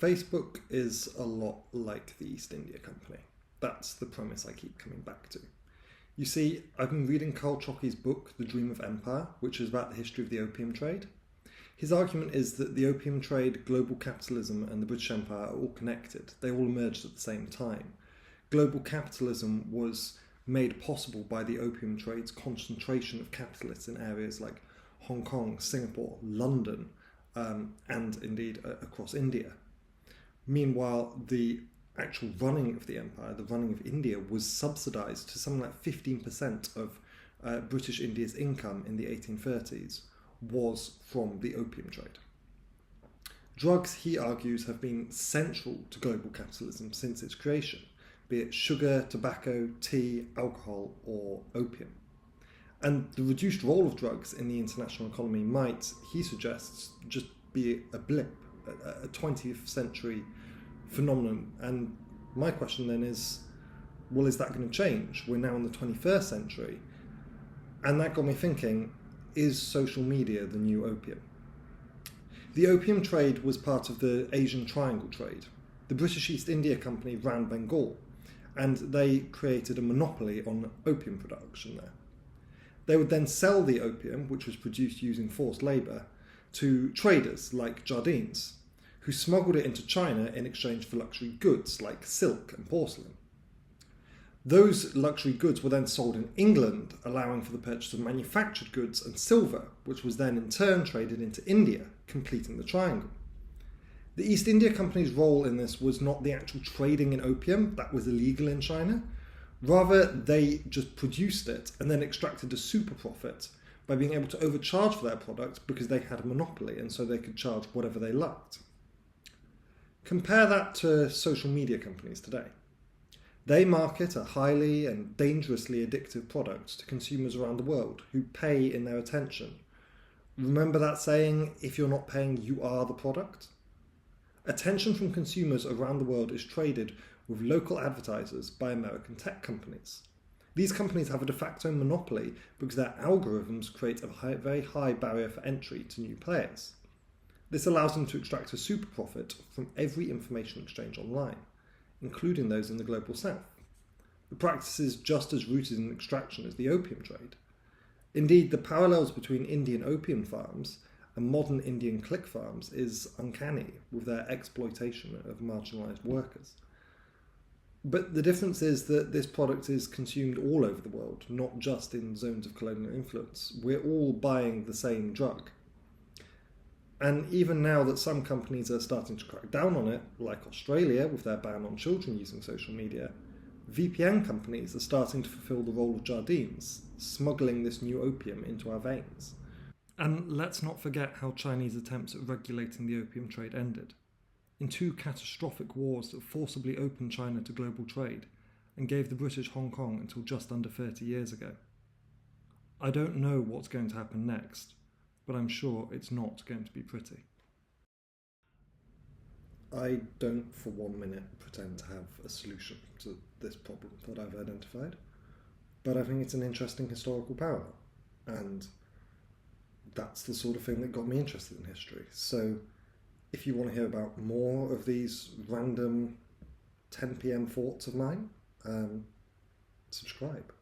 Facebook is a lot like the East India Company. That's the premise I keep coming back to. You see, I've been reading Carl Trocki's book, The Dream of Empire, which is about the history of the opium trade. His argument is that the opium trade, global capitalism, and the British Empire are all connected. They all emerged at the same time. Global capitalism was made possible by the opium trade's concentration of capitalists in areas like Hong Kong, Singapore, London, and indeed across India. Meanwhile, the actual running of the empire, the running of India, was subsidised to something like 15% of British India's income in the 1830s was from the opium trade. Drugs, he argues, have been central to global capitalism since its creation, be it sugar, tobacco, tea, alcohol, or opium. And the reduced role of drugs in the international economy might, he suggests, just be a blip, a 20th century phenomenon. And my question then is, well, is that going to change? We're now in the 21st century. And that got me thinking, is social media the new opium? The opium trade was part of the Asian Triangle trade. The British East India Company ran Bengal, and they created a monopoly on opium production there. They would then sell the opium, which was produced using forced labour, to traders like Jardines, who smuggled it into China in exchange for luxury goods like silk and porcelain. Those luxury goods were then sold in England, allowing for the purchase of manufactured goods and silver, which was then in turn traded into India, completing the triangle. The East India Company's role in this was not the actual trading in opium, that was illegal in China. Rather, they just produced it and then extracted a super profit by being able to overcharge for their product because they had a monopoly and so they could charge whatever they liked. Compare that to social media companies today. They market a highly and dangerously addictive product to consumers around the world who pay in their attention. Remember that saying, if you're not paying, you are the product? Attention from consumers around the world is traded with local advertisers by American tech companies. These companies have a de facto monopoly because their algorithms create a very high barrier for entry to new players. This allows them to extract a super profit from every information exchange online, including those in the global south. The practice is just as rooted in extraction as the opium trade. Indeed, the parallels between Indian opium farms and modern Indian click farms is uncanny with their exploitation of marginalised workers. But the difference is that this product is consumed all over the world, not just in zones of colonial influence. We're all buying the same drug. And even now that some companies are starting to crack down on it, like Australia with their ban on children using social media, VPN companies are starting to fulfill the role of Jardines, smuggling this new opium into our veins. And let's not forget how Chinese attempts at regulating the opium trade ended, in two catastrophic wars that forcibly opened China to global trade and gave the British Hong Kong until just under 30 years ago. I don't know what's going to happen next, but I'm sure it's not going to be pretty. I don't for 1 minute pretend to have a solution to this problem that I've identified, but I think it's an interesting historical parallel, and that's the sort of thing that got me interested in history. So if you want to hear about more of these random 10 p.m. thoughts of mine, subscribe.